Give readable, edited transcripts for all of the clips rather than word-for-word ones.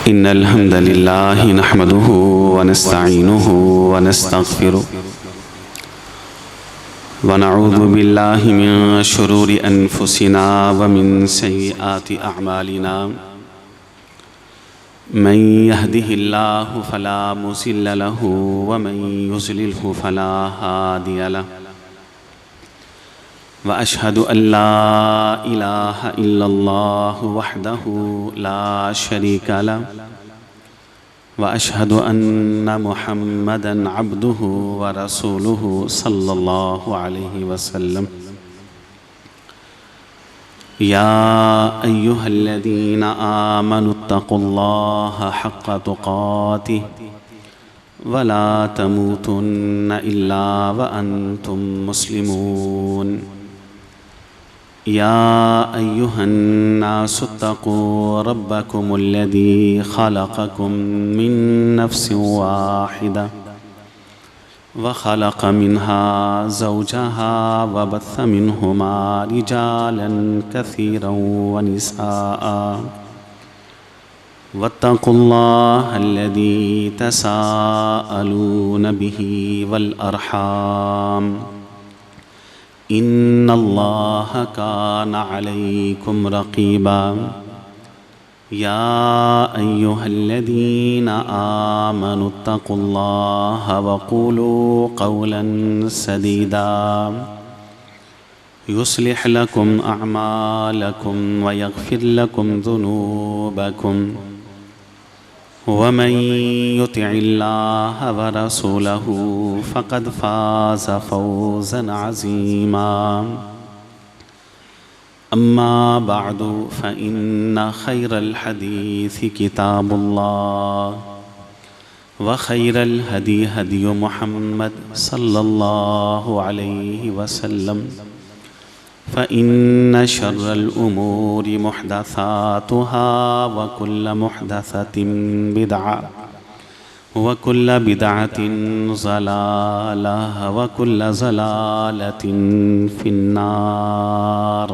इन्नल हम्दलिल्लाहि नहमदुहु व नस्तईनुहु व नस्तगफिरुह व नऊज़ु बिल्लाहि मिन शुरूरि अनफुसिना व मिन सय्यिआति अअमालिना मन यहदिहिल्लाहु फला मुज़िल्ल लहु व मन युज़लिल्हु फला हादिय लहु व अशहदु अल्ला इलाहा इल्लल्लाहु वहदहु ला शरीका लहु व अशहदु अन्न मुहम्मदन अब्दुहु व रसूलुहु सल्लल्लाहु अलैहि वसल्लम। या अय्युहल्लज़ीना आमनुत्तक़ुल्लाह हक़्क़ तुक़ातिह वला तमूतुन्न इल्ला व अंतुम मुस्लिमून। या अय्युहन्नासुत्तक़ू रब्बकुमुल्लज़ी ख़लक़कुम मिन नफ्सिन वाहिदा व ख़लक़ मिन्हा ज़ौजहा व बस्स मिन्हुमा रिजालन कसीरन व निसाअ वत्तक़ुल्लाहल्लज़ी तसाअलून बिही वल अर्हाम इन्नल्लाह कान अलैकुम रक़ीबा। या अय्युहल्लज़ीना आमनुत्तक़ुल्लाह वक़ूलू क़ौलन सदीदा युस्लिह लकुम अअमालकुम व यग़फ़िर लकुम ज़ुनूबकुम वमन युतिइल्लाह व रसूलहु फ़क़द फ़ाज़ फ़ौज़न अज़ीमा। अम्मा बअदु फ़इन्न खैरल हदीसी किताबुल्लाह व खैरल हदी हदी मुहम्मद सल्लल्लाहु अलैहि वसल्लम फ़इन्न शर्रल उमूरि मुहदसातुहा व कुल्ल मुहदसतिन बिदअह व कुल्ल बिदअतिन ज़लालह व कुल्ल ज़लालतिन फ़िन्नार।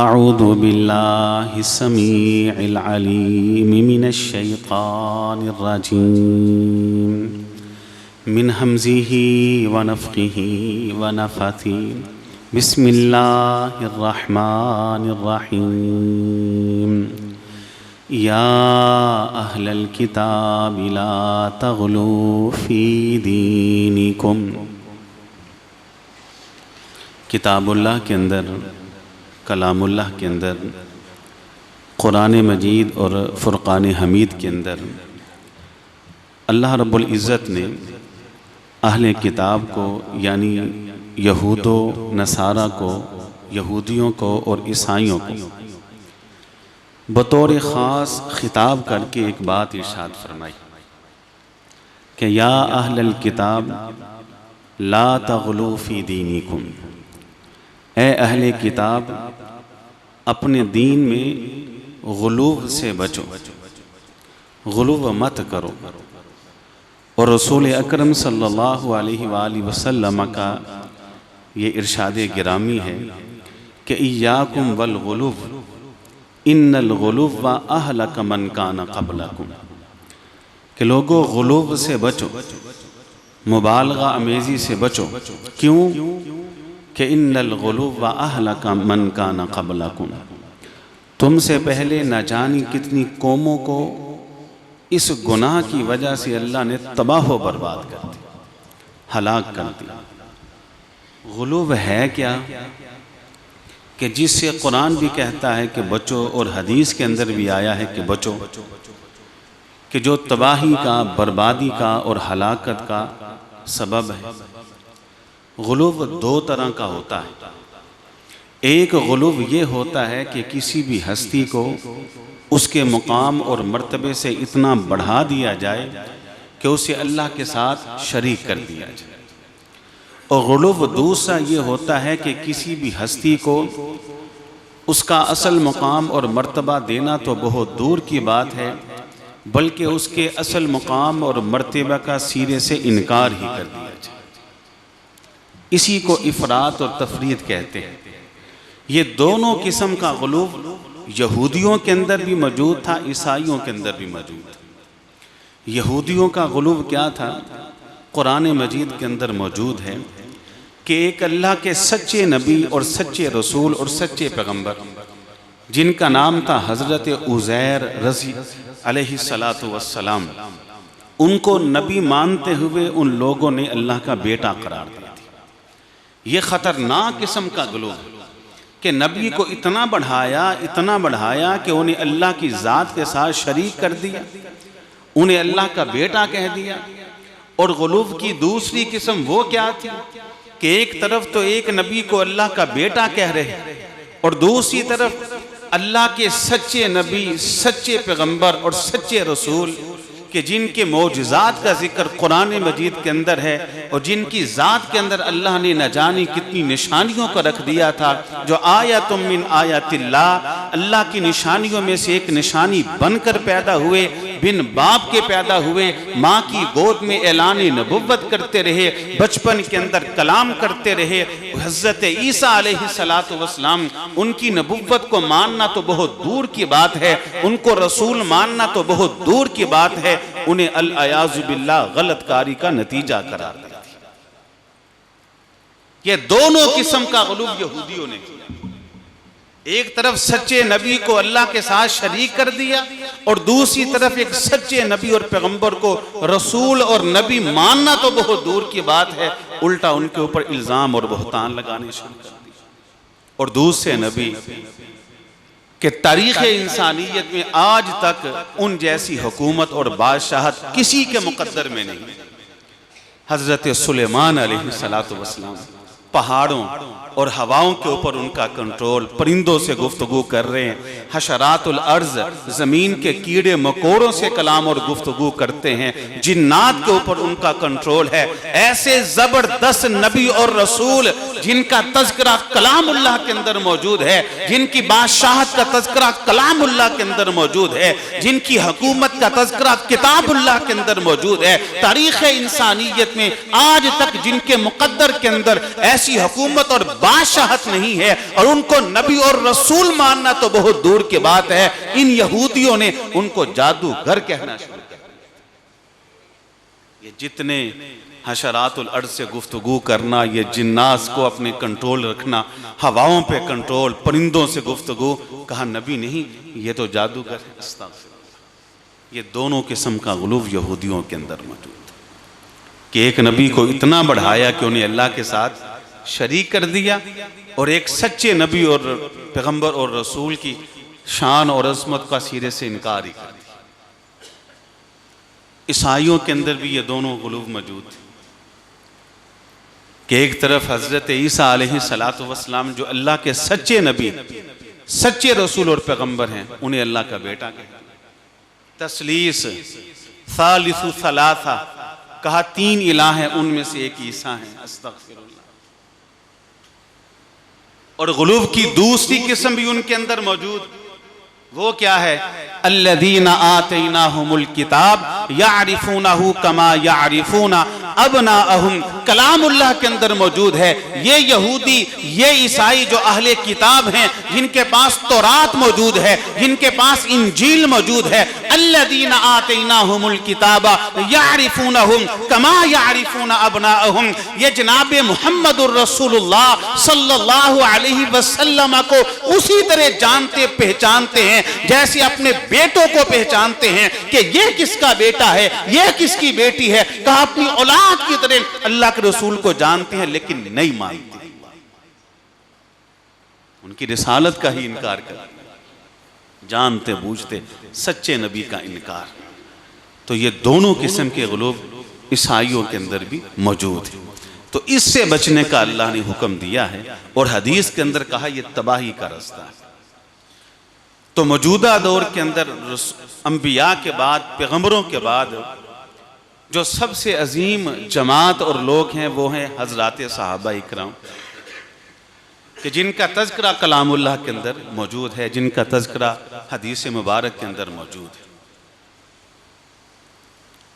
अऊज़ु बिल्लाहि समीइल अलीम मिनश शैतानिर रजीम मिन हम्ज़िही व नफ़्ख़िही व नफ़्ख़िही। बिस्मिल्लाहिर रहमानिर रहीम। या अहलल किताबि ला तग़लू फ़ी दीनिकुम। किताबुल्लाह के अंदर, कलामुल्लाह के अंदर, कुरान मजीद और फ़ुरक़ान हमीद के अंदर अल्लाह रब्बुल इज़्ज़त ने अहले किताब को यानी यहूदो नसारा को, यहूदियों को और ईसाइयों को बतौर ख़ास ख़िताब करके एक बात इरशाद फरमाई कि या अहलल किताब ला तग़लू फ़ी दीनिकुम। ए अहले किताब अपने दीन में गुलूव से बचो, गुलूव मत करो। और रसूल अकरम सल्लल्लाहु अलैहि वसल्लम का ये इरशाद गिरामी है कि इय्याकुम वल गुलूव इन्नल गुलूव अहलक मन कान क़ब्लकुम। कि लोगों गुलूव से बचो, मुबालगा अमेज़ी से बचो। क्यों? कि इन्नल गुलूव अहलक मन कान क़ब्लकुम। तुमसे पहले न जानी कितनी कौमों को इस गुनाह की वजह से अल्लाह ने तबाह व बर्बाद कर दिया, हलाक कर दिया। गुलूव है क्या? कि जिससे कुरान भी कहता है कि बचो और हदीस के अंदर भी आया है कि बचो, कि जो तबाही का, बर्बादी का और हलाकत का सबब है। गुलूव दो तरह का होता है। एक गुलूव ये होता है कि किसी भी हस्ती को उसके मुकाम और मर्तबे से इतना बढ़ा दिया जाए कि उसे अल्लाह के साथ शरीक कर दिया जाए। और गुलूव दूसरा ये होता है कि किसी भी हस्ती को उसका असल मुकाम और मर्तबा देना तो बहुत दूर की बात है, बल्कि उसके असल मुकाम और मर्तबा का सिरे से इनकार ही कर दिया जाए। इसी को इफ़रात और तफरीद कहते हैं। ये दोनों किस्म का गुलूव यहूदियों के अंदर भी मौजूद था, ईसाइयों के अंदर भी मौजूद था। यहूदियों का गुलूब क्या था? कुरान मजीद के अंदर मौजूद है कि एक अल्लाह के सच्चे नबी और सच्चे रसूल और सच्चे पैगंबर जिनका नाम था हज़रत उज़ैर रज़ी अलैहिस्सलातु वस्सलाम, उनको नबी मानते हुए उन लोगों ने अल्लाह का बेटा करार दिया। ये ख़तरनाक किस्म का गुलूब कि नबी को इतना बढ़ाया कि उन्हें अल्लाह की ज़ात के साथ शरीक कर दिया, उन्हें अल्लाह का बेटा कह दिया। और गुलूब की दूसरी किस्म वो क्या थी कि एक तरफ तो एक नबी को अल्लाह का बेटा कह रहे और दूसरी तरफ अल्लाह के सच्चे नबी, सच्चे पैगंबर और सच्चे रसूल कि जिनके मौजज़ात का जिक्र कुरान मजीद के अंदर है और जिनकी ज़ात के अंदर अल्लाह ने न जानी कितनी निशानियों को रख दिया था, जो आयतुम मिन आयातिल्लाह, अल्लाह की निशानियों में से एक निशानी बनकर पैदा हुए, बिन बाप के पैदा हुए, माँ की गोद में ऐलान नबुव्वत करते रहे, बचपन के अंदर कलाम करते रहे। हज़रत ईसा अलैहिस्सलातु वस्सलाम, उनकी नबुव्वत को मानना तो बहुत दूर की बात है, उनको रसूल मानना तो बहुत दूर की बात है, उन्हें अल अयाज़ु बिल्लाह गलतकारी का नतीजा करार दिया। ये दोनों किस्म का गुलूब यहूदियों ने किया। एक तरफ सच्चे नबी को अल्लाह के साथ शरीक कर दिया और दूसरी तरफ एक सच्चे नबी और पैगंबर को रसूल और नबी मानना तो बहुत दूर की बात है, उल्टा उनके ऊपर इल्जाम और बहतान लगाने शुरू कर दिया। और दूसरे नबी कि तारीख़ इंसानियत में आज तक उन जैसी हुकूमत और बादशाहत किसी के मुकद्दर में नहीं। हज़रत सुलेमान अलैहिस्सलातु वस्सलाम पहाड़ों और हवाओं के ऊपर उनका कंट्रोल, परिंदों से गुफ्तगू कर रहे हैं, हशरातुल अर्ज़, ज़मीन के कीड़े मकोड़ों से कलाम और गुफ्तगू करते हैं, जिन्नात के ऊपर उनका कंट्रोल है। ऐसे ज़बरदस्त नबी और रसूल जिनका तज़किरा कलामुल्लाह के अंदर मौजूद है, जिनकी बादशाहत का तज़किरा कलामुल्लाह के अंदर मौजूद है, जिनकी हुकूमत का तज़किरा किताबुल्लाह के अंदर मौजूद है, तारीख़ इंसानियत में आज तक जिनके मुक़द्दर के अंदर ऐसी हुकूमत और बादशाहत नहीं है और उनको नबी और रसूल मानना तो बहुत दूर की बात है, इन यहूदियों ने उनको जादूगर कहना शुरू कर दिया। ये जितने हशरातुल अर्ज़ से गुफ्तगू करना, ये जिन्नास को अपने कंट्रोल रखना, हवाओं पे कंट्रोल, परिंदों से गुफ्तगू, कहा नबी नहीं, ये तो जादूगर है। अस्तग़फिरुल्लाह। ये दोनों किस्म का गुलूब यहूदियों के अंदर मौजूद कि एक नबी को इतना बढ़ाया कि उन्हें अल्लाह के साथ शरीक कर दिया और एक सच्चे नबी और पैगंबर और रसूल की शान और अज़मत का सिरे से इनकार ही कर दिया। ईसाइयों के अंदर भी ये दोनों गुलूब मौजूद थे कि एक तरफ हज़रत ईसा अलैहिस्सलातु वस्सलाम जो अल्लाह के सच्चे नबी, सच्चे रसूल और पैगंबर हैं, उन्हें अल्लाह का बेटा कहते। तस्लीस सालिसु सलासा, कहा तीन इलाह हैं, उनमें से एक ईसा है। अस्तग़फिरुल्लाह। और गुलूब की दूसरी किस्म भी उनके अंदर मौजूद, वो क्या है? अल्लज़ीना आतैनाहुमुल किताब यारिफूनहु कमा यारिफूना अबनाअहुम, कलामुल्लाह के अंदर मौजूद है। ये यहूदी, ये ईसाई जो अहले किताब हैं, जिनके पास तौरात मौजूद है, जिनके पास इंजील मौजूद है, अल्लज़ीना आतैनाहुमुल किताबा यारिफूनहुम कमा यारिफूना अबनाअहुम, ये जनाब मुहम्मदुर रसूलुल्लाह सल्लल्लाहु अलैहि वसल्लम को उसी तरह जानते पहचानते हैं जैसे अपने बेटों को पहचानते हैं कि ये किसका बेटा है, ये किसकी बेटी है। कहा अपनी औलाद की तरह अल्लाह के रसूल को जानते हैं लेकिन नहीं मानते, उनकी रिसालत का ही इनकार कर, जानते बूझते सच्चे नबी का इनकार। तो ये दोनों किस्म के गुलूब ईसाइयों के अंदर भी मौजूद है। तो इससे बचने का अल्लाह ने हुक्म दिया है और हदीस के अंदर कहा यह तबाही का रास्ता है। तो मौजूदा दौर के अंदर अंबिया के बाद, पैगंबरों के बाद जो सबसे अजीम जमात और लोग हैं वो हैं हजरात सहाबा इकराम, कि जिनका तज़किरा कलामुल्लाह के अंदर मौजूद है, जिनका तज़किरा हदीस मुबारक के अंदर मौजूद है।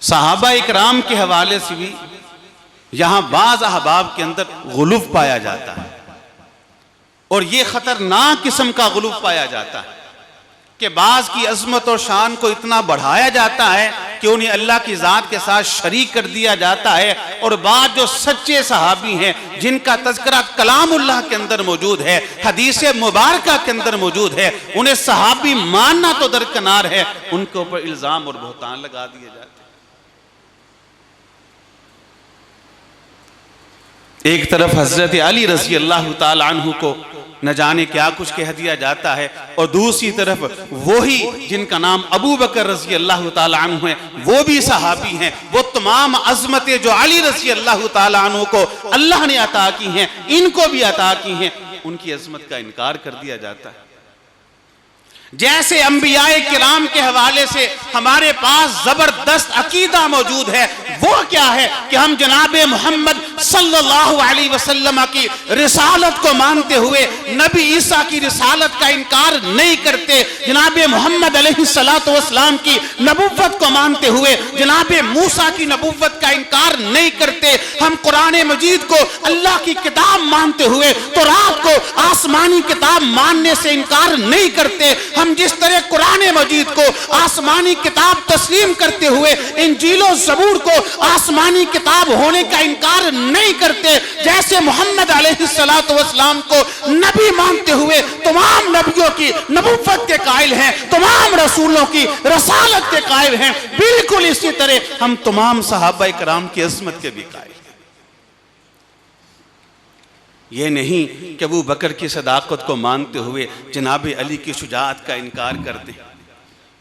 सहाबा इकराम के हवाले से भी यहाँ बाज़ अहबाब के अंदर गुलूब पाया जाता है और ये खतरनाक किस्म का गुलूब पाया जाता है। कि बाज की अजमत और शान को इतना बढ़ाया जाता है कि उन्हें अल्लाह की ज़ात के साथ शरीक कर दिया जाता है, और बाद जो सच्चे सहाबी हैं जिनका तज़किरा कलामुल्लाह के अंदर मौजूद है, हदीस मुबारका के अंदर मौजूद है, उन्हें सहाबी मानना तो दरकिनार है, उनके ऊपर इल्ज़ाम और बहतान लगा दिए जाते हैं। एक तरफ हजरत अली रज़ी अल्लाह ताला अन्हु को न जाने क्या कुछ कह दिया जाता है, और दूसरी तरफ वही जिनका नाम अबू बकर रज़ी अल्लाह ताला अन्हु है, वो भी सहाबी हैं, वो तमाम अज़मतें जो अली रज़ी अल्लाह ताला अन्हु को अल्लाह ने अता की हैं, इनको भी अता की हैं, उनकी अज़मत का इनकार कर दिया जाता है। जैसे अंबियाए किराम के हवाले से हमारे पास जबरदस्त अकीदा मौजूद है, वो क्या है कि हम जनाबे मोहम्मद सल्लल्लाहु अलैहि वसल्लम की रिसालत को मानते हुए नबी ईसा की रिसालत का इनकार नहीं करते, जनाबे मोहम्मद अलैहिस्सलातु वस्सलाम की नबुव्वत को मानते हुए जनाबे मूसा की नबुव्वत का इनकार नहीं करते। हम कुरान मजीद को अल्लाह की किताब मानते हुए तौरात को आसमानी किताब मानने से इनकार नहीं करते। हम जिस तरह कुरान मजीद को आसमानी किताब तस्लीम करते हुए इंजील और ज़बूर को आसमानी किताब होने का इनकार नहीं करते, जैसे मोहम्मद अलैहिस्सलातु वस्सलाम को नबी मानते हुए तमाम नबियों की नबुव्वत के कायल हैं, तमाम रसूलों की रसालत के कायल हैं, बिल्कुल इसी तरह हम तमाम सहाबा कराम की अज़मत के भी कायल हैं। ये नहीं कि अबू बकर की सदाकत को मानते हुए जनाब अली की शुजाअत का इनकार करते हैं,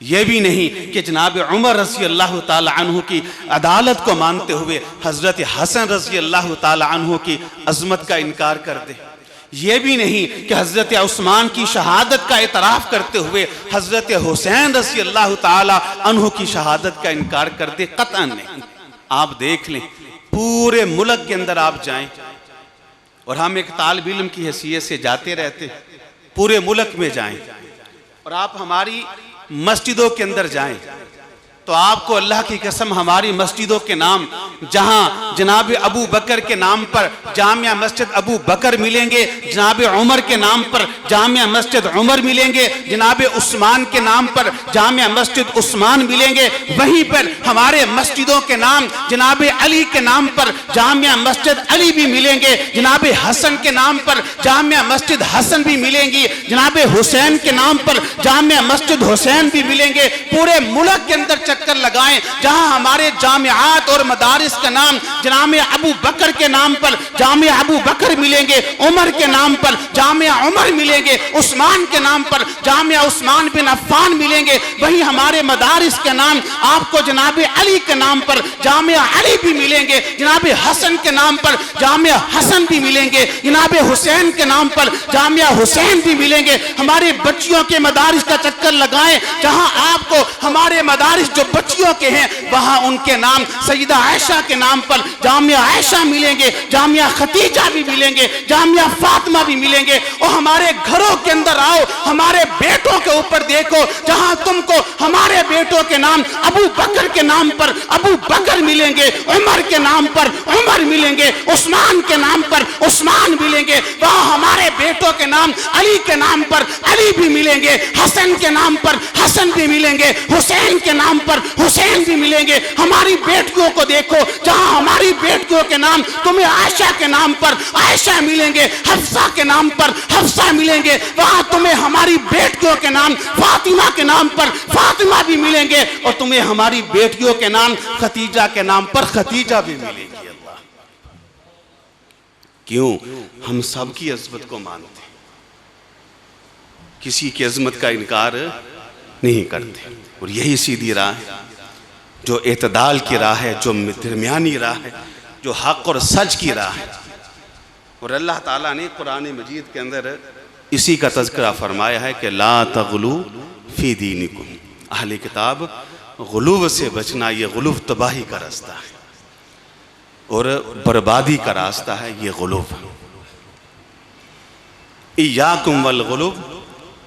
ये भी नहीं कि जनाब उमर रज़ी अल्लाह ताला अन्हु की अदालत को मानते हुए हज़रत हसन रज़ी अल्लाह ताला अन्हु की अज़मत का इनकार करते हैं, ये भी नहीं कि हज़रत उस्मान की शहादत का इतराफ़ करते हुए हज़रत हुसैन रज़ी अल्लाह ताला अन्हु की शहादत का इनकार करते, कतअन नहीं। आप देख लें, पूरे मुल्क के अंदर आप जाएं, और हम एक तालिब इल्म की हैसियत से जाते रहते, पूरे मुल्क में जाएं और आप हमारी मस्जिदों के अंदर जाएं, तो आपको अल्लाह की कसम हमारी मस्जिदों के नाम, जहां जनाब अबू बकर के नाम पर जामिया मस्जिद अबू बकर मिलेंगे, जनाब उमर के नाम पर जामिया मस्जिद उमर मिलेंगे, जनाब उस्मान के नाम पर जामिया मस्जिद उस्मान मिलेंगे, वहीं पर हमारे मस्जिदों के नाम जनाब अली के नाम पर जामिया मस्जिद अली भी मिलेंगे, जनाब हसन के नाम पर जामिया मस्जिद हसन भी मिलेंगी, जनाब हुसैन के नाम पर जामिया मस्जिद हुसैन भी मिलेंगे। पूरे मुल्क के अंदर चक्कर लगाएं, जहां हमारे जामियात और मदारिस का नाम जनाब अबू बकर के नाम पर जामिया अबू बकर मिलेंगे, उमर के नाम पर जामिया उमर मिलेंगे, उस्मान के नाम पर जामिया उस्मान बिन अफ़्फ़ान मिलेंगे, वहीं हमारे मदारिस के नाम आपको जनाब अली के नाम पर जामिया अली भी मिलेंगे, जनाब हसन के नाम पर जामिया हसन भी मिलेंगे, जनाब हुसैन के नाम पर जामिया हुसैन भी मिलेंगे। हमारे बच्चियों के मदारिस का चक्कर लगाएं, जहां आपको हमारे मदारिस जो बच्चियों के हैं वहां उनके नाम सईदा आयशा के नाम पर जामिया आयशा मिलेंगे, जामिया खतीजा भी मिलेंगे, जामिया फातिमा भी मिलेंगे। और हमारे घरों के अंदर आओ, हमारे बेटों के ऊपर देखो, जहां तुमको हमारे बेटों के नाम अबू बकर के नाम पर अबू बकर मिलेंगे, उमर के नाम पर उमर मिलेंगे, उस्मान के नाम पर उस्मान मिलेंगे, वहां हमारे बेटों के नाम अली के नाम पर अली भी मिलेंगे, हसन के नाम पर हसन भी मिलेंगे, हुसैन के नाम पर हुसैन भी मिलेंगे। हमारी बेटियों को देखो, जहां हमारी बेटियों के नाम तुम्हें आयशा के नाम पर आयशा मिलेंगे, हफ्सा के नाम पर हफ्सा मिलेंगे, वहां तुम्हें हमारी बेटियों के नाम फातिमा के नाम पर फातिमा भी मिलेंगे, और तुम्हें हमारी बेटियों के नाम खतीजा के नाम पर खतीजा भी मिलेंगी। अल्लाह, क्यों? हम सब की अज़मत को मानते, किसी की अज़मत का इनकार नहीं करते, और यही सीधी राह है, जो एतदाल की राह है, जो दरमियानी राह है, जो हक और सच की राह है। और अल्लाह ताला ने कुरान मजीद के अंदर इसी का तज़किरा फरमाया है कि ला तग़लू फ़ी दीनिकुम, अहले किताब गुलूव से बचना, ये गुलूव तबाही का रास्ता है और बर्बादी का रास्ता है। ये गुलूव, इय्याकुम वल गुलूव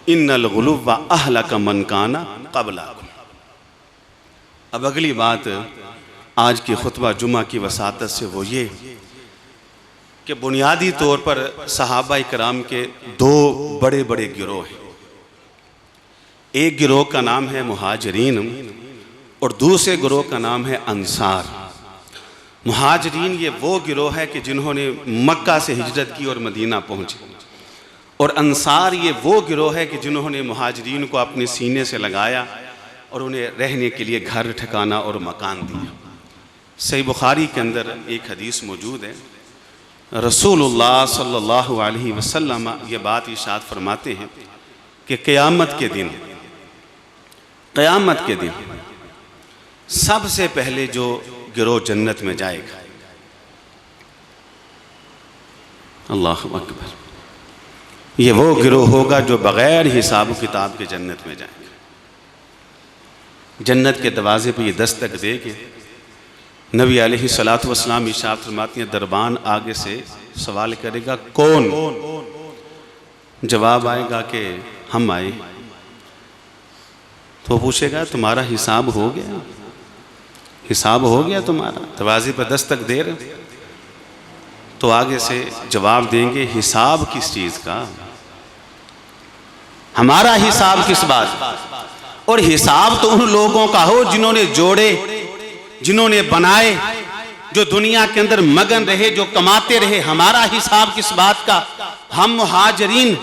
इन्नल गुलूव अहलक मन काना क़ब्लकुम। अब अगली बात आज की खुतबा जुमा की वसातत से वो ये कि बुनियादी तौर पर सहाबा इकराम के दो बड़े बड़े गिरोह हैं। एक गिरोह का नाम है मुहाजिरीन और दूसरे गिरोह का नाम है अंसार। मुहाजिरीन ये वो गिरोह है कि जिन्होंने मक्का से हिजरत की और मदीना पहुँचे, और अंसार ये वो गिरोह है कि जिन्होंने मुहाजिरीन को अपने सीने से लगाया और उन्हें रहने के लिए घर ठिकाना और मकान दिया। सही बुखारी के अंदर एक हदीस मौजूद है, रसूलुल्लाह सल्लल्लाहु अलैहि वसल्लम ये बात इरशाद फरमाते हैं कि क़यामत के दिन सबसे पहले जो गिरोह जन्नत में जाएगा, अल्लाहु अकबर, ये वो गिरोह होगा जो बग़ैर हिसाब किताब के जन्नत में जाएगा। जन्नत के दरवाजे पर ये दस्तक दे के नबी अलैहिस्सलातु वस्सलाम इरशाद फरमाते हैं, दरबान आगे से सवाल करेगा कौन? जवाब आएगा कि हम आए। तो पूछेगा तुम्हारा हिसाब हो गया? हिसाब हो गया तुम्हारा? दरवाजे पर दस्तक दे रहे। तो आगे से जवाब देंगे, हिसाब किस चीज़ का? हमारा हिसाब किस बात? और हिसाब तो उन लोगों का हो जिन्होंने जोड़े, जिन्होंने बनाए, जो दुनिया के अंदर मगन रहे, जो कमाते रहे। हमारा हिसाब किस बात का? हम मुहाजिरीन,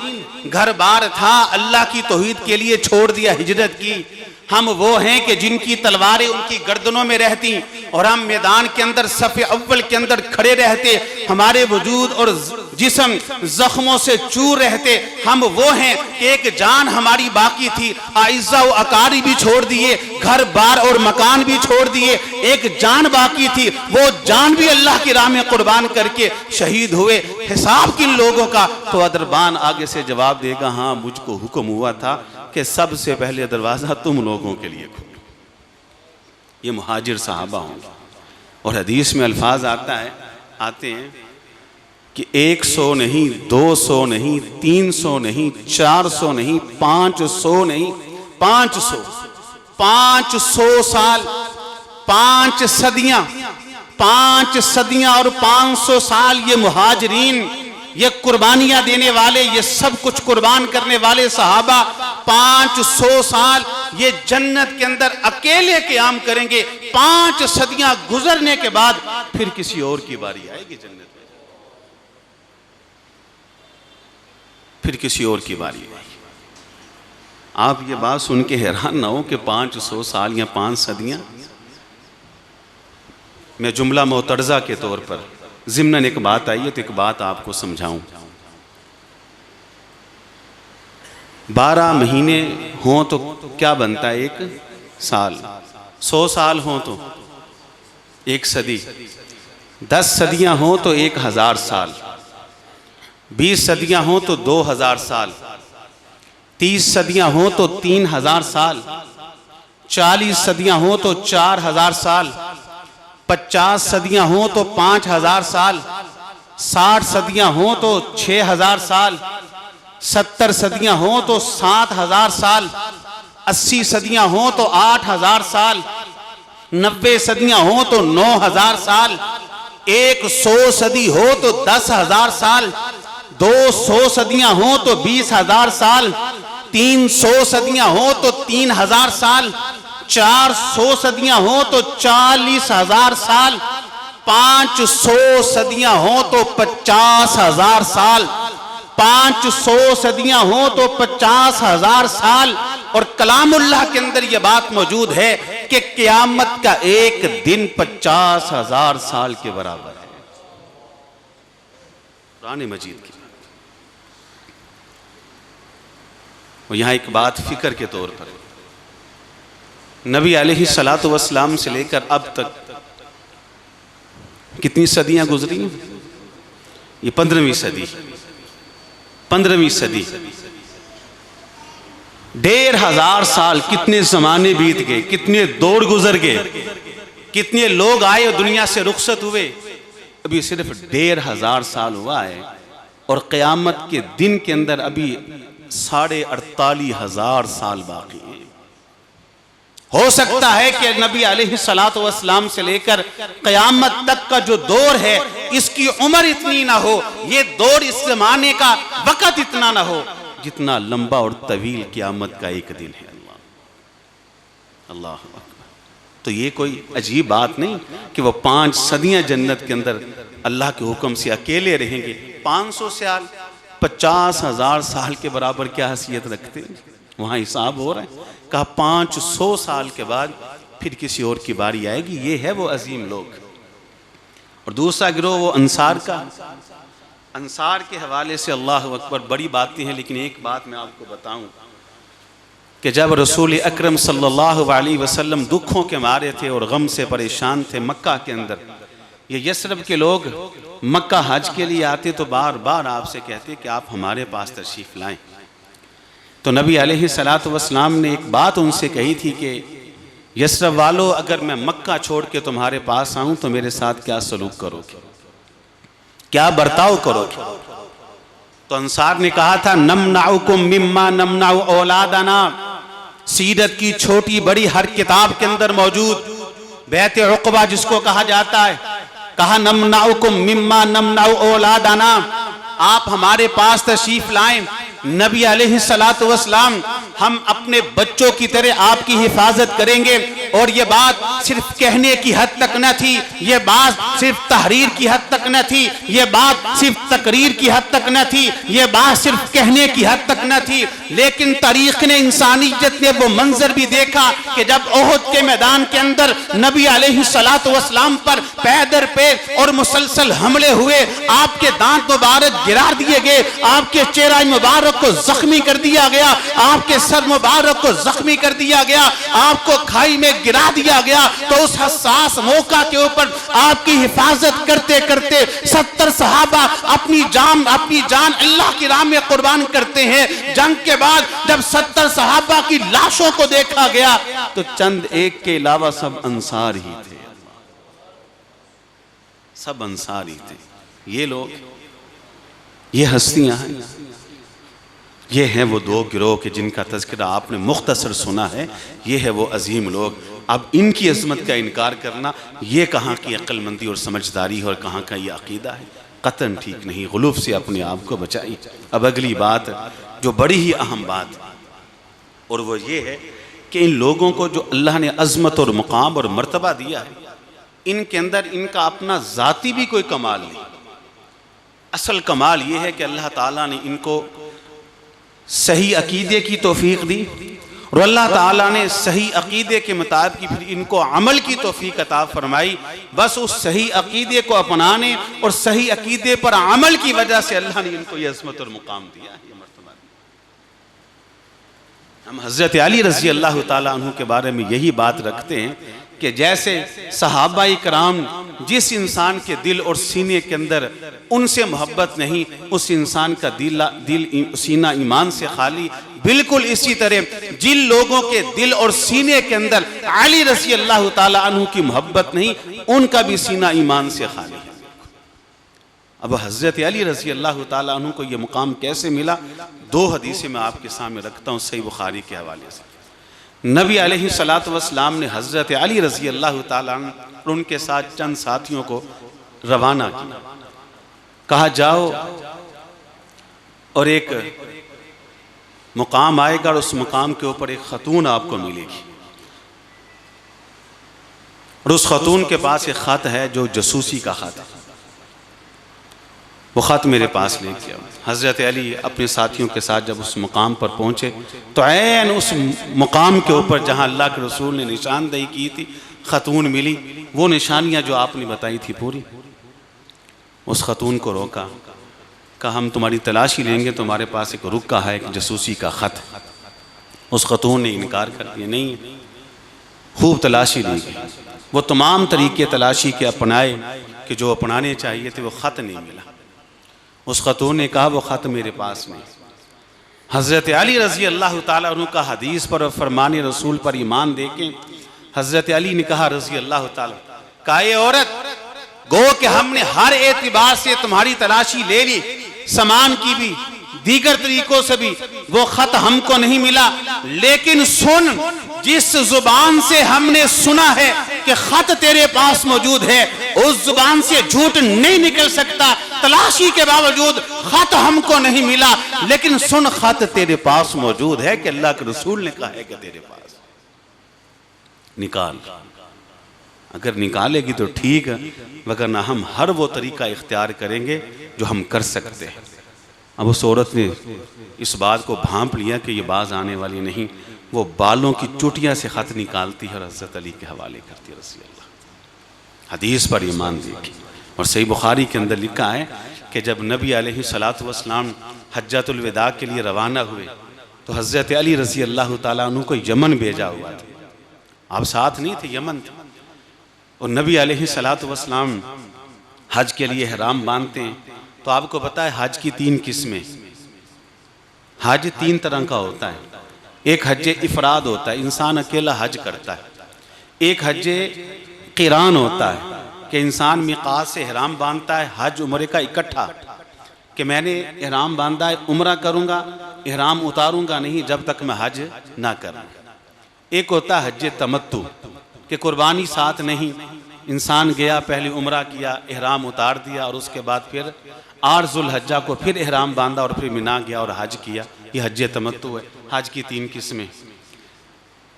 घर बार था, अल्लाह की तौहीद के लिए छोड़ दिया, हिजरत की। हम वो हैं कि जिनकी तलवारें उनकी गर्दनों में रहती और हम मैदान के अंदर सफ़े अव्वल के अंदर खड़े रहते, हमारे वजूद और जिस्म जख्मों से चूर रहते। हम वो हैं कि एक जान हमारी बाकी थी, आइज़ा व अकारी भी छोड़ दिए, घर बार और मकान भी छोड़ दिए, एक जान बाकी थी, वो जान भी अल्लाह की राह में कुर्बान करके शहीद हुए। हिसाब किन लोगों का? तो अदरबान आगे से जवाब देगा, हाँ मुझको हुक्म हुआ था कि सबसे पहले दरवाज़ा तुम लोगों के लिए खोलो। ये मुहाजिर सहाबा होंगे। और हदीस में अल्फाज आते हैं कि 100 नहीं, 200 नहीं, 300 नहीं, 400 नहीं, 500 नहीं, 500 साल, 5 सदियां और 500 साल ये मुहाजिरीन, ये कुर्बानियां देने वाले, ये सब कुछ कुर्बान करने वाले सहाबा 500 साल ये जन्नत के अंदर अकेले क़याम करेंगे। 5 सदियां गुजरने के बाद फिर किसी और की बारी आएगी जन्नत में, फिर किसी और की बारी आएगी। आप ये बात सुन के हैरान ना हो कि 500 साल या 5 सदियां। मैं जुमला मोतरज़ा के तौर पर ज़िम्नन एक बात आई है तो एक बात आपको समझाऊं। 12 महीने हों तो क्या बनता है? एक साल। 100 साल हों तो एक सदी। 10 सदियां हों तो 1000 साल। 20 सदियां हों तो 2000 साल। 30 सदियां हों तो 3000 साल। 40 सदियां हों तो 4000 साल। 50 सदियां हों तो 5000 साल। 60 सदियां हों तो 6000 साल। 70 सदियां हों तो 7000 साल। 80 सदियां हों तो 8000 साल। 90 सदियां हों तो 9000 साल। 100 सदी हो तो 10,000 साल। 200 सदियां हों तो 20,000 साल। 300 सदियां हों तो 3000 साल। 400 सदियां हों तो 40,000 साल। 500 सदियां हों तो 50,000 साल। 500 सदियां हों तो 50,000 साल। और कलामुल्लाह के अंदर यह बात मौजूद है कि क़यामत का एक दिन 50,000 साल के बराबर है। कुरान मजीद की। और यहां एक बात फिक्र के तौर पर, नबी अलैहिस्सलातु वस्सलाम से लेकर अब तक कितनी सदियां गुजरी? ये 15वीं सदी। 15वीं सदी, 1500 साल। कितने जमाने बीत गए, कितने दौर गुजर गए, कितने लोग आए और दुनिया से रुखसत हुए। अभी सिर्फ 1500 साल हुआ है और क़यामत के दिन के अंदर अभी 48,500 साल बाकी हैं। हो सकता है कि नबी अलैहिस्सलातु वस्सलाम से लेकर क़यामत तक का जो दौर है इसकी उम्र इतनी ना हो, ये दौर इस ज़माने का वक़्त इतना ना हो जितना लंबा और तवील क़यामत का एक दिन है। अल्लाह अकबर। तो ये कोई अजीब बात नहीं कि वो 5 सदियां जन्नत के अंदर अल्लाह के हुक्म से अकेले रहेंगे। 500 साल 50,000 साल के बराबर क्या हैसियत रखते हैं, वहाँ हिसाब हो रहा है। कहा 500 साल के बाद फिर किसी और की बारी आएगी। ये है वो अजीम लोग। और दूसरा गिरोह वो अंसार का। अंसार के हवाले से अल्लाह अकबर बड़ी बातें हैं, लेकिन एक बात मैं आपको बताऊं कि जब रसूल अकरम सल्लल्लाहु अलैहि वसल्लम दुखों के मारे थे और गम से परेशान थे मक्का के अंदर, ये यस्रब के लोग मक्का हज के लिए आते तो बार बार आपसे कहते कि आप हमारे पास तशरीफ़ लाएं। तो नबी अलैहिस्सलातु वस्सलाम ने एक बात उनसे कही थी कि यस्रब वालों, अगर मैं मक्का छोड़ के तुम्हारे पास आऊं तो मेरे साथ क्या सलूक करोगे, क्या बर्ताव करोगे? तो अंसार ने कहा था नमनाउकुम मिम्मा नमनाउ औलादना। सीरत की छोटी बड़ी हर किताब के अंदर मौजूद बैत उक़बा जिसको कहा जाता है, कहा नमनाउकुम मिम्मा नमनाउ औलादना, आप हमारे पास तशरीफ लाएं। नबी अलैहिस्सलातु वस्सलाम हम अपने बच्चों की तरह आपकी हिफाजत करेंगे। और ये बात सिर्फ कहने की हद तक न थी, ये बात सिर्फ तहरीर की हद तक न थी, ये बात सिर्फ तकरीर की हद तक न थी, ये बात सिर्फ कहने की हद तक न थी, लेकिन तारीख ने, इंसानियत ने वो मंजर भी देखा कि जब ओहद के मैदान के अंदर नबी अलैहिस्सलातु वस्सलाम पर पैदर पे और मुसलसल हमले हुए, आपके दांत मुबारक गिरा दिए गए, आपके चेहरा मुबारक को जख्मी कर दिया गया, आपके सर मुबारक को जख्मी कर दिया गया, आपको खाई में गिरा दिया गया। तो उस हसास मौका के ऊपर आपकी हिफाजत करते करते 70 सहाबा अपनी जान अल्लाह की राह में कुर्बान करते हैं। जंग के बाद जब 70 सहाबा की लाशों को देखा गया तो चंद एक के अलावा सब अंसार ही थे, सब अंसार ही थे। ये लोग, ये हस्तियां हैं, ये हैं वो 2 गिरोह के जिनका तज़किरा आपने मुख्तसर सुना है। ये है वो अजीम लोग। अब इनकी अज़मत का इनकार करना, ये कहाँ की अक्लमंदी और समझदारी है और कहाँ का ये अकीदा है, कतन ठीक नहीं। गुलूफ से अपने आप को बचाइए। अब अगली बात जो बड़ी ही अहम बात, और वो ये है कि इन लोगों को जो अल्लाह ने अज़मत और मुकाम और मर्तबा दिया है, इनके अंदर इनका अपना ज़ाती भी कोई कमाल नहीं। असल कमाल ये है कि अल्लाह ताला ने इनको सही अकीदे की तौफीक दी और अल्लाह ताला ने सही अकीदे के मुताबिक फिर इनको अमल की तौफीक अता फरमाई। बस उस सही अकीदे को अपनाने और सही अकीदे पर अमल की वजह से अल्लाह ने इनको ये अज़मत और मुकाम दिया है, ये मर्तबा दिया। हम हज़रत अली रज़ी अल्लाह ताला अन्हु के बारे में यही बात रखते हैं कि जैसे सहाबा इकराम जिस इंसान के दिल और सीने के अंदर उनसे मोहब्बत नहीं, उस इंसान का दिल सीना ईमान से खाली, बिल्कुल इसी तरह जिन लोगों के दिल और सीने के अंदर अली रज़ी अल्लाह ताला अन्हु की मोहब्बत नहीं, उनका भी सीना ईमान से खाली है। अब हज़रत अली रज़ी अल्लाह ताला अन्हु को यह मुकाम कैसे मिला? 2 हदीसें मैं आपके सामने रखता हूँ सही बुखारी के हवाले से। नबी अलैहिस्सलातु वस्सलाम ने हज़रत अली रज़ी अल्लाह ताला अन्हु और उनके साथ चंद साथियों को रवाना किया। कहा जाओ और एक मुकाम आएगा और उस मुकाम के ऊपर एक खतून आपको मिलेगी और उस खतून के पास एक ख़त है जो जसूसी का ख़त है। वो ख़त मेरे पास लेके आओ। हज़रत अली अपने साथियों के साथ जब उस मुकाम पर पहुँचे तो ऐन उस मुकाम के ऊपर जहाँ अल्लाह के रसूल ने निशानदेही की थी खतून मिली। वो निशानियाँ जो आपने बताई थी पूरी, उस खतून को रोका, कहा हम तुम्हारी तलाशी लेंगे, तुम्हारे पास एक रुका है, एक जसूसी का ख़त। उस खतून ने इनकार कर दिया, नहीं। खूब तलाशी ली गई, वो तमाम तरीके तलाशी के अपनाए कि जो अपनाने चाहिए थे, वो ख़त नहीं मिला। उस खतून ने कहा वो ख़त मेरे पास नहीं। हज़रत अली रज़ी अल्लाह ताला अन्हु का हदीस पर और फरमान रसूल पर ईमान देके हज़रत अली ने कहा रज़ी अल्लाह ताला, कहा ये औरत, गो कि हमने हर एतबार से तुम्हारी तलाशी ले ली, सामान की भी, दीगर तरीकों से भी, वो ख़त हमको नहीं मिला। लेकिन सुन, जिस जुबान से हमने सुना है कि ख़त तेरे पास मौजूद है, उस जुबान से झूठ नहीं निकल सकता। तलाशी के बावजूद ख़त हमको नहीं मिला, लेकिन सुन, ख़त तेरे पास मौजूद है कि अल्लाह के रसूल ने कहा है कि तेरे पास। निकाल, अगर निकालेगी तो ठीक है, वरना हम हर वो तरीका इख्तियार करेंगे जो हम कर सकते हैं। अब उस औरत ने इस बात को भांप लिया कि ये बाज आने वाली नहीं, वो बालों की चुटियाँ से ख़त निकालती है और हज़रत अली के हवाले करती है रज़ी अल्लाह। हदीस पर ईमान देखी। और सही बुखारी के अंदर लिखा है कि जब नबी अलैहिस्सलातु वस्सलाम हज्जतुल विदा के लिए रवाना हुए तो हज़रत अली रज़ी अल्लाह ताला अन्हु को यमन भेजा हुआ था। आप साथ नहीं थे, यमन थे। और नबी अलैहिस्सलातु वस्सलाम हज के लिए ihराम बांधते हैं। तो आपको पता है हज की 3 किस्में, हज 3 तरह का होता है। एक हज इफराद होता है, इंसान अकेला हज करता है। एक हज क़िरान होता है कि इंसान मिक़ात से ihराम बांधता है, हज उम्रे का इकट्ठा, कि मैंने ihराम बांधा है, उम्रा करूँगा, ihराम उतारूँगा नहीं जब तक मैं हज ना करूँ। एक होता है हज तमत्तु कि कुर्बानी साथ नहीं, इंसान गया पहले उम्रा किया, ihराम उतार दिया और उसके बाद फिर 8 ज़ुल्हज्जा को फिर ihराम बांधा और फिर मिना गया और हज किया। ये हज तमत्तु है। हज की 3 किस्में।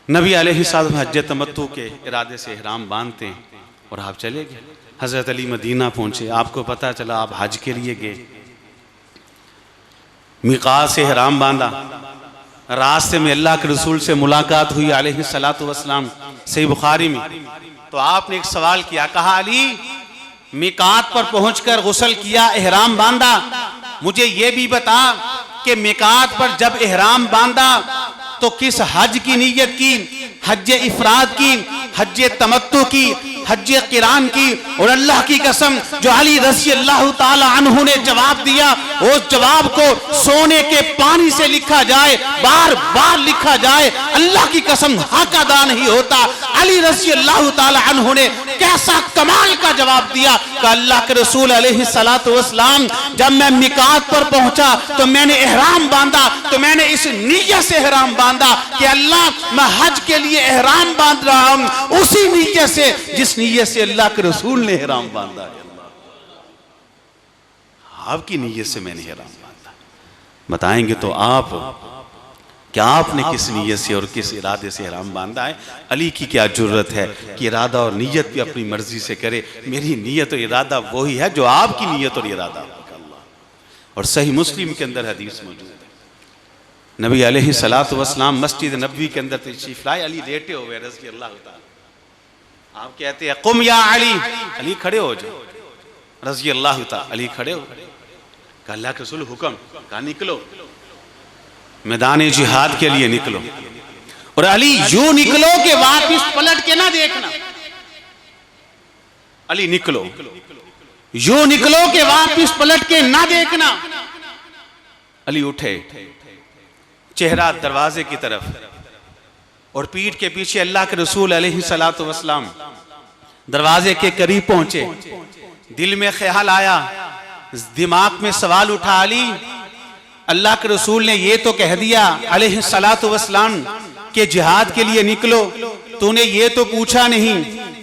नबी अलैहिस्सलाम हज तमत्तु के इरादे से ihराम बांधते हैं और आप चले गए। हज़रत अली मदीना पहुँचे, आपको पता चला आप हज के लिए गए, मिक़ात से ihराम बांधा, रास्ते में अल्लाह के रसूल से मुलाकात हुई अलैहिस्सलातु वस्सलाम, सही बुखारी में। तो आपने एक सवाल किया, कहा अली मिक़ात पर पहुंचकर गुस्ल किया, ihराम बांधा, मुझे ये भी बता कि मिक़ात पर जब ihराम बांधा तो किस हज की नीयत की, हज इफराद की, हज तमत्तु की, हज क़िरान की। और अल्लाह की कसम जो अली रज़ी अल्लाह ताला अन्हु ने जवाब दिया, उस जवाब को सोने के पानी से लिखा जाए, बार बार लिखा जाए, अल्लाह की कसम हक अदा नहीं होता। अली रज़ी अल्लाह ताला अन्हु ने कैसा कमाल का जवाब दिया कि अल्लाह के रसूल अलैहिस्सलातु वस्सलाम जब मैं मिक़ात पर पहुंचा तो मैंने ihराम बांधा, तो मैंने इस नीयत से ihराम बांधा कि अल्लाह मैं हज के लिए ihराम बांध रहा हूं, उसी नीयत से जिस नीयत से अल्लाह के रसूल ने ihराम बांधा है। आपकी नीयत से मैंने ihराम बांधा। बताएंगे तो आप क्या आपने किस नीयत से और किस इरादे से ihराम बांधा है। अली की क्या जुर्रत है कि इरादा और नीयत भी अपनी मर्जी से करे। मेरी नीयत और इरादा वही है जो आपकी नीयत और इरादा। और सही मुस्लिम के अंदर हदीस मौजूद है, नबी अलैहिस्सलातु वस्सलाम मस्जिद नबवी के अंदर तशरीफ लाए, अली लेटे हुए रज़ी अल्लाह ताला। आप कहते हैं कुम या अली, अली खड़े हो जाओ, रज़ी अल्लाह ताला, अली खड़े हो। कहा अल्लाह के रसूल हुक्म, कहा निकलो, मैदान जिहाद के लिए निकलो। और अली यूं निकलो कि वापिस पलट के ना देखना। अली निकलो, यूं निकलो कि वापिस पलट के ना देखना। अली उठे, चेहरा दरवाजे की तरफ और पीठ के पीछे अल्लाह के रसूल अलैहिस्सलातु वस्सलाम दरवाजे के करीब पहुंचे। दिल में ख्याल आया, दिमाग में सवाल उठा, अली अल्लाह के रसूल ने ये तो कह दिया अलैहिस्सलातु वस्सलाम कि जिहाद के लिए निकलो, तूने ये तो पूछा नहीं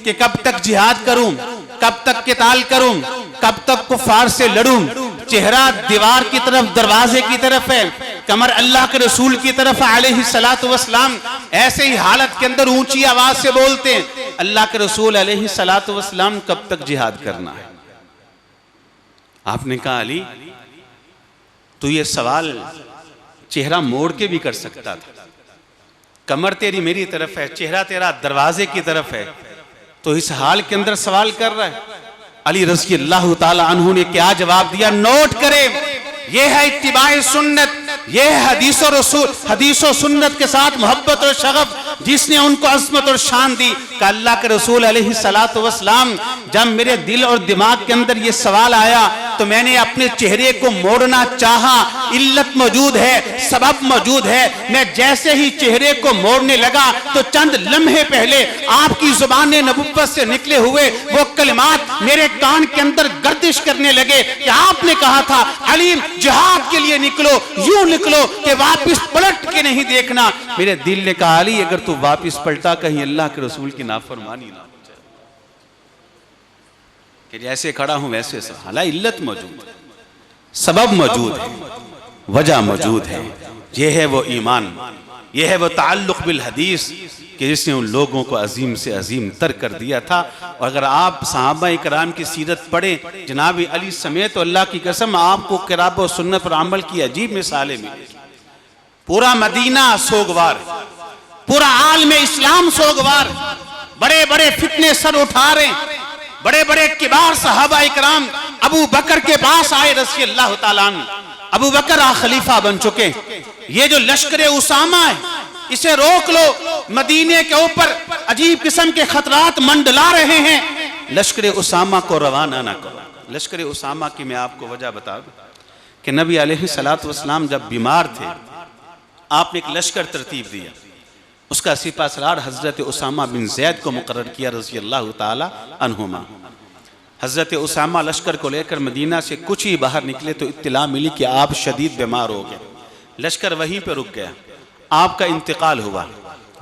कि कब तक जिहाद करूं, कब तक क़िताल करूं, कब तक कुफार से लड़ूं। चेहरा दीवार की तरफ, दरवाजे की तरफ है, कमर अल्लाह के रसूल की तरफ अलैहिस्सलातु वस्सलाम। ऐसे ही हालत के अंदर ऊंची आवाज से बोलते हैं, अल्लाह के रसूल अलैहिस्सलातु वस्सलाम कब तक जिहाद करना है। आपने कहा अली तो ये सवाल चेहरा मोड़ के भी कर सकता था, कमर तेरी मेरी तरफ है, चेहरा तेरा दरवाजे की तरफ है, तो इस हाल के अंदर सवाल कर रहा है। अली रज़ी अल्लाह ताला अन्हु ने क्या जवाब दिया, नोट करें, यह है इत्तिबाए सुन्नत, यह है हदीस और सुन्नत के साथ मोहब्बत और शगफ जिसने उनको अज़मत और शान दी। कि अल्लाह के रसूल अलैहिस्सलातु वस्सलाम जब मेरे दिल और दिमाग के अंदर ये सवाल आया तो मैंने अपने चेहरे को मोड़ना चाहा, इल्लत मौजूद है, सबब मौजूद है। मैं जैसे ही चेहरे को मोड़ने लगा तो चंद लम्हे पहले आपकी जुबान नबुव्वत से निकले हुए वो कलिमात मेरे कान के अंदर गर्दिश करने लगे कि आपने कहा था अली जिहाद के लिए निकलो, यूं निकलो कि वापिस पलट के नहीं देखना। मेरे दिल ने कहा अली अगर तू वापिस पलटा कहीं अल्लाह के रसूल की नाफरमानी ना हो जाए, कि जैसे खड़ा हूं वैसे हालांकि इल्लत मौजूद है, सबब मौजूद है, वजह मौजूद है। यह है वो ईमान, यह है वो ताल्लुक बिल हदीस, कि जिसने उन लोगों को अजीम से अजीम तर कर दिया था। और अगर आप सहाबा इकराम की सीरत पढ़ें, जनाब अली समेत, तो अल्लाह की कसम आपको किताब और सुन्नत पर अमल की अजीब मिसालें मिलेंगी। पूरा मदीना सोगवार, पूरा आलम इस्लाम सोगवार, बड़े बड़े फितने सर उठा रहे, बड़े बड़े किबार सहाबा इकराम अबू बकर के पास आए रज़ी अल्लाह ताला अन्हु। अबू बकर खलीफा बन चुके, ये जो लश्कर उसामा है इसे रोक लो, मदीने के ऊपर अजीब किस्म के खतरात मंडला रहे हैं, लश्कर उसामा को रवाना ना करो। लश्कर उसामा की मैं आपको वजह बता दूं कि नबी अलैहिस्सलातु वस्सलाम जब बीमार थे, आपने एक लश्कर तरतीब दिया, उसका सिपा सलार हजरत उसामा बिन जैद को मुकर्रर किया रज़ी अल्लाह ताला अन्हुमा। हजरत उसामा लश्कर को लेकर मदीना से कुछ ही बाहर निकले तो इत्तला मिली कि आप शदीद बीमार हो गए। लश्कर वहीं पर रुक गया, आपका इंतकाल हुआ,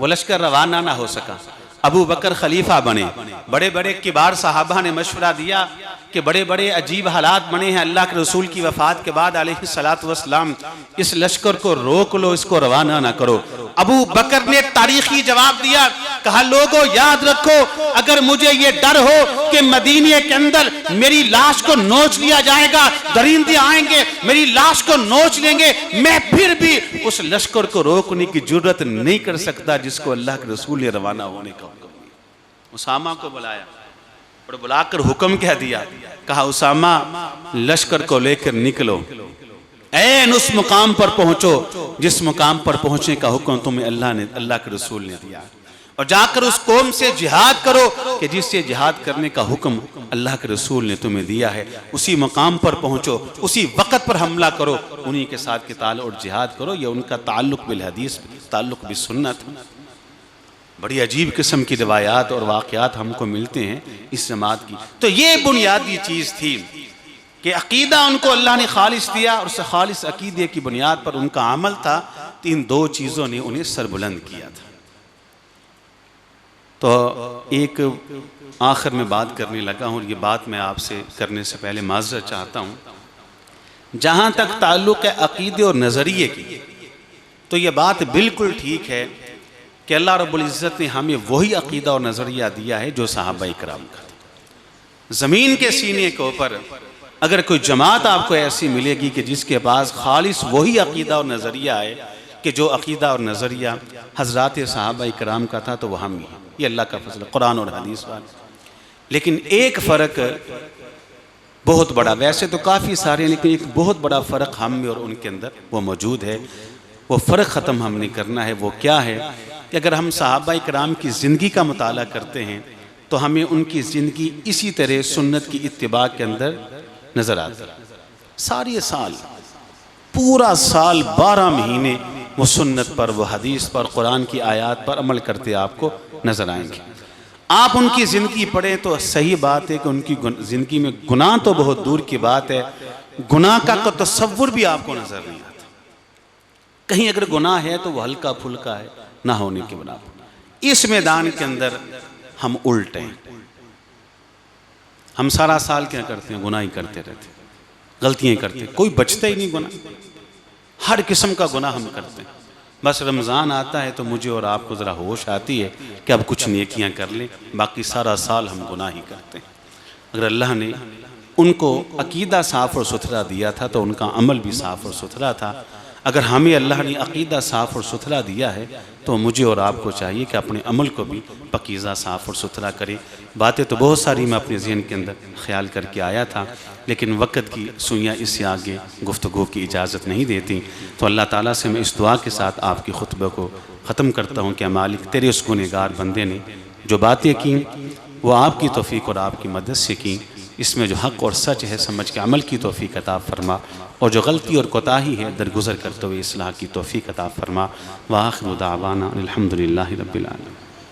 वो लश्कर रवाना ना हो सका। अबू बकर खलीफा बने, बड़े बड़े किबार साहबा ने मशवरा दिया कि बड़े बड़े अजीब हालात बने हैं, अल्लाह के रसूल की वफ़ात के बाद अलैहिस्सलातु वस्सलाम इस लश्कर को रोक लो, इसको रवाना ना करो। अबू बकर ने तारीखी जवाब दिया, कहा लोगों याद रखो, अगर मुझे ये डर हो कि मदीने के अंदर मेरी लाश को नोच लिया जाएगा, दरिंदे आएंगे मेरी लाश को नोच लेंगे, मैं फिर भी उस लश्कर को रोकने की जुर्रत नहीं कर सकता जिसको अल्लाह के रसूल ने रवाना होने का हुक्म दिया। उसामा को बुलाया और बुलाकर हुक्म कह दिया, कहा उसामा लश्कर को लेकर निकलो, ऐन उस मुकाम पर पहुंचो जिस मुकाम पर पहुंचने का हुक्म तुम्हें अल्लाह के रसूल ने दिया, और जाकर उस कौम से जिहाद करो कि जिससे जिहाद करने का हुक्म अल्लाह के रसूल ने तुम्हें दिया है, उसी मुकाम पर पहुंचो, उसी वक़्त पर हमला करो, उन्हीं के साथ क़िताल और जिहाद करो। ये उनका ताल्लुक़ बिल हदीस, ताल्लुक़ बिल सुन्नत। बड़ी अजीब किस्म की रिवायात और वाक़यात हमको मिलते हैं इस जमात की। तो ये बुनियादी चीज़ थी कि अक़ीदा उनको अल्लाह ने खालिस दिया, और उस खालिस अक़ीदे की बुनियाद पर उनका अमल था। तो इन दो चीज़ों ने उन्हें सरबुलंद किया था। तो एक आखिर में बात करने लगा हूँ, ये बात मैं आपसे करने से पहले माज़रत चाहता हूँ। जहाँ तक ताल्लुक़ है अक़ीदे और नज़रिए की, तो ये बात बिल्कुल ठीक है कि अल्लाह रब्बुल इज़्ज़त ने हमें वही अक़ीदा और नज़रिया दिया है जो सहाबा इकराम का था। ज़मीन के सीने के ऊपर अगर कोई जमात आपको ऐसी मिलेगी कि जिसके पास खालिस वही अक़ीदा और नज़रिया है कि जो अक़ीदा और नज़रिया हज़रात सहाबा इकराम का था, तो वह हम ही हैं। ये अल्लाह का फज़ल, कुरान और हदीस वाले। लेकिन एक फ़र्क बहुत बड़ा, वैसे तो काफ़ी सारे, लेकिन एक बहुत बड़ा फ़र्क हम में और उनके अंदर वो मौजूद है। वो फ़र्क ख़त्म हमने करना है। वो क्या है कि अगर हम सहाबा इकराम की ज़िंदगी का मुताला करते हैं तो हमें उनकी ज़िंदगी इसी तरह सुन्नत की इत्तिबा के अंदर नज़र आता है। सारे साल, पूरा साल 12 महीने वो सुन्नत पर, वो हदीस पर, कुरान की आयत पर अमल करते आपको नज़र आएंगे। आप उनकी ज़िंदगी पढ़ें तो सही बात है कि उनकी ज़िंदगी में गुनाह तो बहुत दूर की बात है, गुनाह का तसव्वुर भी आपको नज़र नहीं आता। कहीं अगर गुनाह है तो वह हल्का फुल्का है, ना होने की बना पर। इस मैदान के अंदर हम उल्टे हैं। हम सारा साल क्या करते हैं? गुनाह ही करते रहते, गलतियाँ करते, कोई बचता ही नहीं गुनाह। हर किस्म का गुनाह हम करते हैं। बस रमज़ान आता है तो मुझे और आपको ज़रा होश आती है कि अब कुछ नेकियां कर लें, बाकी सारा साल हम गुनाह ही करते हैं। अगर अल्लाह ने उनको अक़ीदा साफ़ और सुथरा दिया था तो उनका अमल भी साफ़ और सुथरा था। अगर हमें अल्लाह ने अक़ीदा साफ़ और सुथरा दिया है तो मुझे और आपको चाहिए कि अपने अमल को भी पकीज़ा साफ़ और सुथरा करें। बातें तो बहुत सारी मैं अपने ज़हन के अंदर ख्याल करके आया था, लेकिन वक़्त की सुइयाँ इससे आगे गुफ्तगू की इजाज़त नहीं देती। तो अल्लाह ताला से मैं इस दुआ के साथ आपकी खुतबे को ख़त्म करता हूँ कि मालिक तेरे उस गुनहगार बंदे ने जो बातें की वो आपकी तौफ़ीक़ और आपकी मदद से की, इसमें जो हक़ और सच है समझ के अमल की तौफ़ीक़ अता फ़रमा, और जो गलती और कोताही है दरगुज़र करते हुए इस्लाह की तौफ़ीक़ अता फ़रमा। व आख़िरु दावाना अल्हम्दुलिल्लाहि रब्बिल आलमीन।